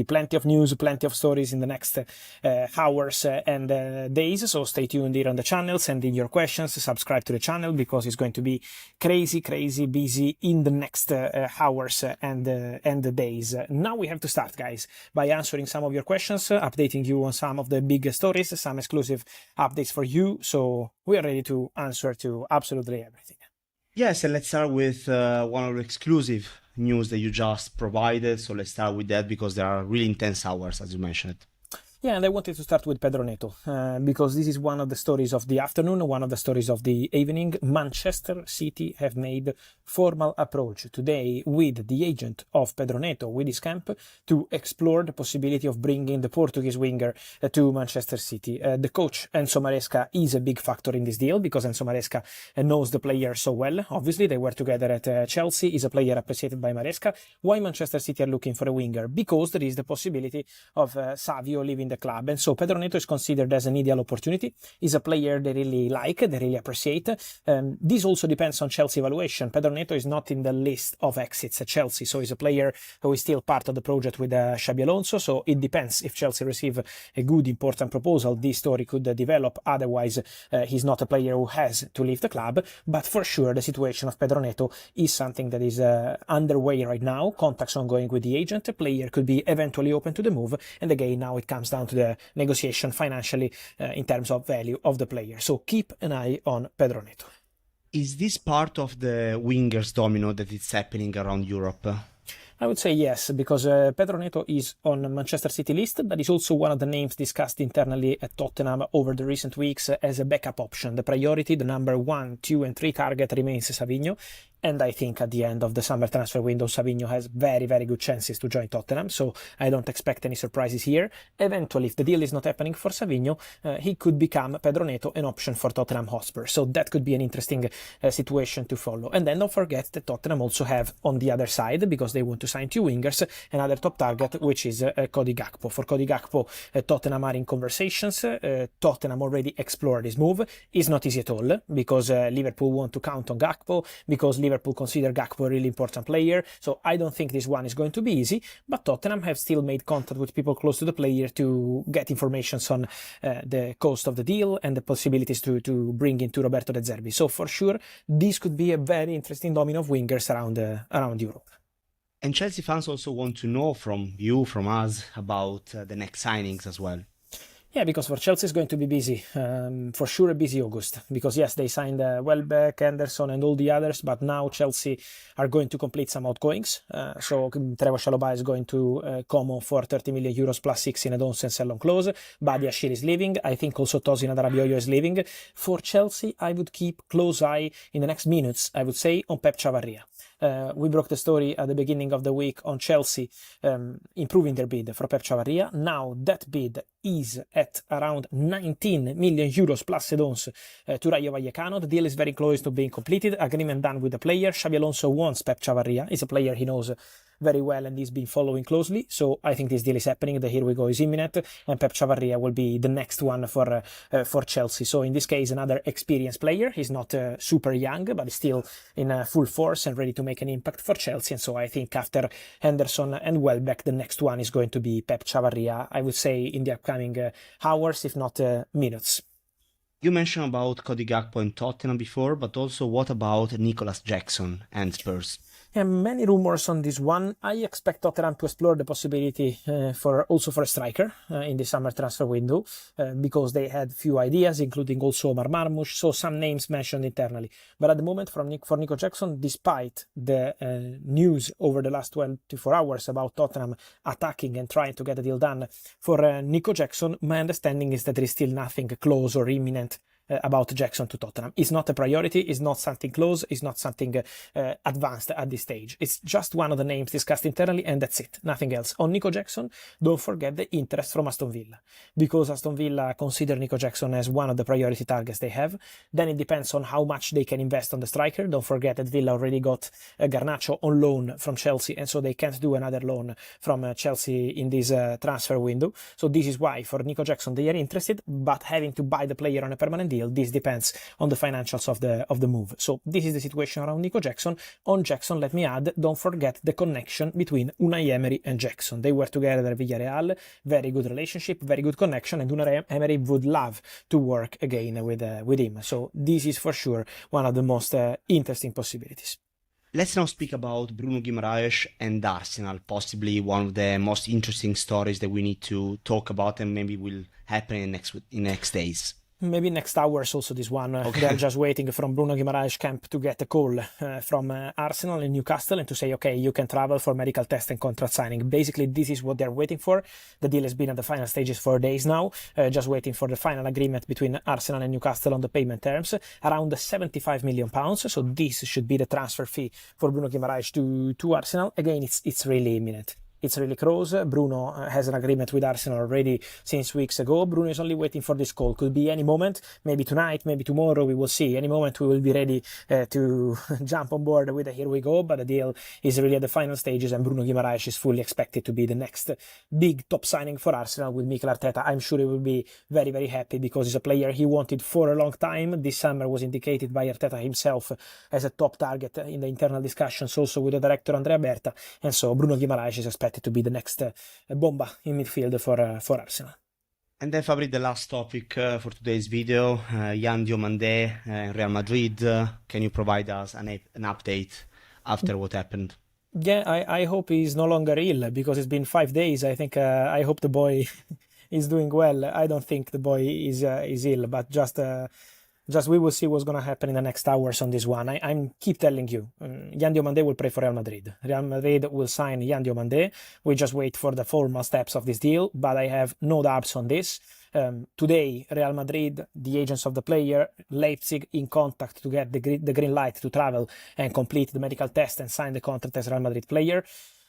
plenty of news, plenty of stories in the next hours and days. So stay tuned here on the channel, send in your questions, subscribe to the channel because it's going to be crazy busy in the next hours and days. Now we have to start, guys, by answering some of your questions, updating you on some of the big stories, some exclusive updates for you. So we are ready to answer to absolutely everything. Yes, and let's start with one of the exclusive news that you just provided. So let's start with that because there are really intense hours, as you mentioned. Yeah, and I wanted to start with Pedronetto because this is one of the stories of the afternoon, one of the stories of the evening. Manchester City have made formal approach today with the agent of Pedronetto, with his camp, to explore the possibility of bringing the Portuguese winger to Manchester City. The coach, Enzo Maresca, is a big factor in this deal because Enzo Maresca knows the player so well. Obviously, they were together at Chelsea. He's a player appreciated by Maresca. Why Manchester City are looking for a winger? Because there is the possibility of Savio leaving the club, and so Pedronetto is considered as an ideal opportunity. He's a player they really like, they really appreciate. This also depends on Chelsea evaluation. Pedronetto is not in the list of exits at Chelsea, so he's a player who is still part of the project with Xabi Alonso. So it depends. If Chelsea receive a good, important proposal, this story could develop. Otherwise, he's not a player who has to leave the club. But for sure, the situation of Pedronetto is something that is underway right now. Contacts ongoing with the agent. A player could be eventually open to the move, and again, now it comes down to the negotiation financially in terms of value of the player. So keep an eye on Pedronetto. Is this part of the wingers domino that is happening around Europe? I would say yes, because Pedronetto is on Manchester City list, but is also one of the names discussed internally at Tottenham over the recent weeks as a backup option. The priority, the number 1, 2 and 3 target remains Savinho. And I think at the end of the summer transfer window, Savinho has very good chances to join Tottenham. So I don't expect any surprises here. Eventually, if the deal is not happening for Savinho, he could become Pedronetto an option for Tottenham Hotspur. So that could be an interesting situation to follow. And then don't forget that Tottenham also have on the other side, because they want to sign 2 wingers, another top target, which is Cody Gakpo. For Cody Gakpo, Tottenham are in conversations. Tottenham already explored this move. It's not easy at all because Liverpool want to count on Gakpo, because Liverpool consider Gakpo a really important player. So I don't think this one is going to be easy, but Tottenham have still made contact with people close to the player to get information on the cost of the deal and the possibilities to bring into Roberto De Zerbi. So for sure, this could be a very interesting domino of wingers around Europe. And Chelsea fans also want to know from you, from us, about the next signings as well. Yeah, because for Chelsea it's going to be busy, for sure a busy August, because yes, they signed Welbeck, Henderson and all the others, but now Chelsea are going to complete some outgoings. So Trevoh Chalobah is going to Como for 30 million euros plus 6 in a don't sell on clause. Badia Ashir is leaving. I think also Tosin Adarabioyo is leaving. For Chelsea, I would keep close eye in the next minutes, I would say, on Pep Chavarria. We broke the story at the beginning of the week on Chelsea improving their bid for Pep Chavarria. Now that bid is at around 19 million euros plus add-ons to Rayo Vallecano. The deal is very close to being completed. Agreement done with the player. Xabi Alonso wants Pep Chavarria. He's a player he knows very well and he's been following closely. So I think this deal is happening. The here we go is imminent, and Pep Chavarria will be the next one for Chelsea. So in this case, another experienced player. He's not super young, but still in full force and ready to make an impact for Chelsea. And so I think after Henderson and Welbeck, the next one is going to be Pep Chavarria, I would say, in the upcoming hours, if not minutes. You mentioned about Cody Gakpo and Tottenham before, but also what about Nicolas Jackson and Spurs? Many rumors on this one. I expect Tottenham to explore the possibility for a striker in the summer transfer window because they had few ideas, including also Omar Marmoush, so some names mentioned internally. But at the moment, for Nico Jackson, despite the news over the last 24 hours about Tottenham attacking and trying to get a deal done for Nico Jackson, my understanding is that there is still nothing close or imminent about Jackson to Tottenham. It's not a priority, it's not something close, it's not something advanced at this stage. It's just one of the names discussed internally and that's it, nothing else. On Nico Jackson, don't forget the interest from Aston Villa, because Aston Villa consider Nico Jackson as one of the priority targets they have. Then it depends on how much they can invest on the striker. Don't forget that Villa already got Garnacho on loan from Chelsea, and so they can't do another loan from Chelsea in this transfer window. So this is why for Nico Jackson they are interested, but having to buy the player on a permanent deal deal. This depends on the financials of the move. So this is the situation around Nico Jackson. On Jackson, let me add, don't forget the connection between Unai Emery and Jackson. They were together at Villarreal, very good relationship, very good connection, and Unai Emery would love to work again with him. So this is for sure one of the most interesting possibilities. Let's now speak about Bruno Guimaraes and Arsenal, possibly one of the most interesting stories that we need to talk about and maybe will happen in next days. Maybe next hours also this one. Okay. They're just waiting from Bruno Guimaraes camp to get a call from Arsenal and Newcastle and to say, okay, you can travel for medical test and contract signing. Basically, this is what they're waiting for. The deal has been at the final stages for days now, just waiting for the final agreement between Arsenal and Newcastle on the payment terms, around £75 million. So this should be the transfer fee for Bruno Guimaraes to Arsenal. Again, it's really imminent. It's really close. Bruno has an agreement with Arsenal already since weeks ago. Bruno is only waiting for this call. Could be any moment, maybe tonight, maybe tomorrow, we will see. Any moment we will be ready to jump on board with a here we go, but the deal is really at the final stages and Bruno Guimaraes is fully expected to be the next big top signing for Arsenal with Mikel Arteta. I'm sure he will be very, very happy because he's a player he wanted for a long time. This summer was indicated by Arteta himself as a top target in the internal discussions, also with the director Andrea Berta, and so Bruno Guimaraes is expected to be the next bomba in midfield for Arsenal. And then Fabri, the last topic for today's video, Yan Diomande, Real Madrid. Can you provide us an update after what happened? Yeah, I hope he's no longer ill because it's been 5 days. I think I hope the boy is doing well. I don't think the boy is ill, but just we will see what's going to happen in the next hours on this one. I keep telling you, Yan Diomande will play for Real Madrid. Real Madrid will sign Yan Diomande. We just wait for the formal steps of this deal, but I have no doubts on this. Today, Real Madrid, the agents of the player, Leipzig in contact to get the green light to travel and complete the medical test and sign the contract as Real Madrid player.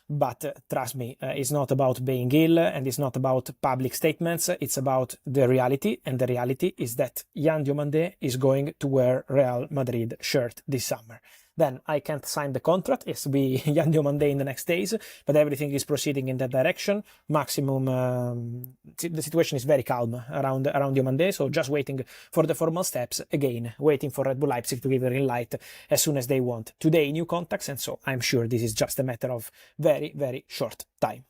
But trust me, it's not about being ill and it's not about public statements. It's about the reality. And the reality is that Yan Diomande is going to wear Real Madrid shirt this summer. Then I can't sign the contract. It's to be Yan Diomande in the next days, but everything is proceeding in that direction. Maximum, the situation is very calm around Diomande, so just waiting for the formal steps. Again, waiting for Red Bull Leipzig to give the green light as soon as they want. Today, new contacts, and so I'm sure this is just a matter of very, very short time.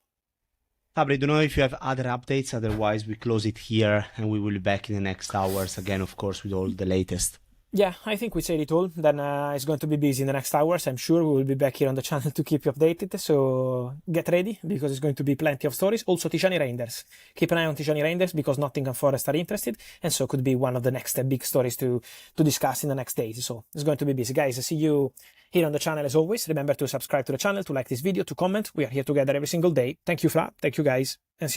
Fabri, I don't know if you have other updates, otherwise we close it here and we will be back in the next hours again, of course, with all the latest. Yeah, I think we said it all. Then it's going to be busy in the next hours. I'm sure we will be back here on the channel to keep you updated. So get ready because it's going to be plenty of stories. Also Tijani Reinders. Keep an eye on Tijani Reinders because Nottingham Forest are interested. And so could be one of the next big stories to discuss in the next days. So it's going to be busy. Guys, I see you here on the channel as always. Remember to subscribe to the channel, to like this video, to comment. We are here together every single day. Thank you, Fra. Thank you, guys. And see you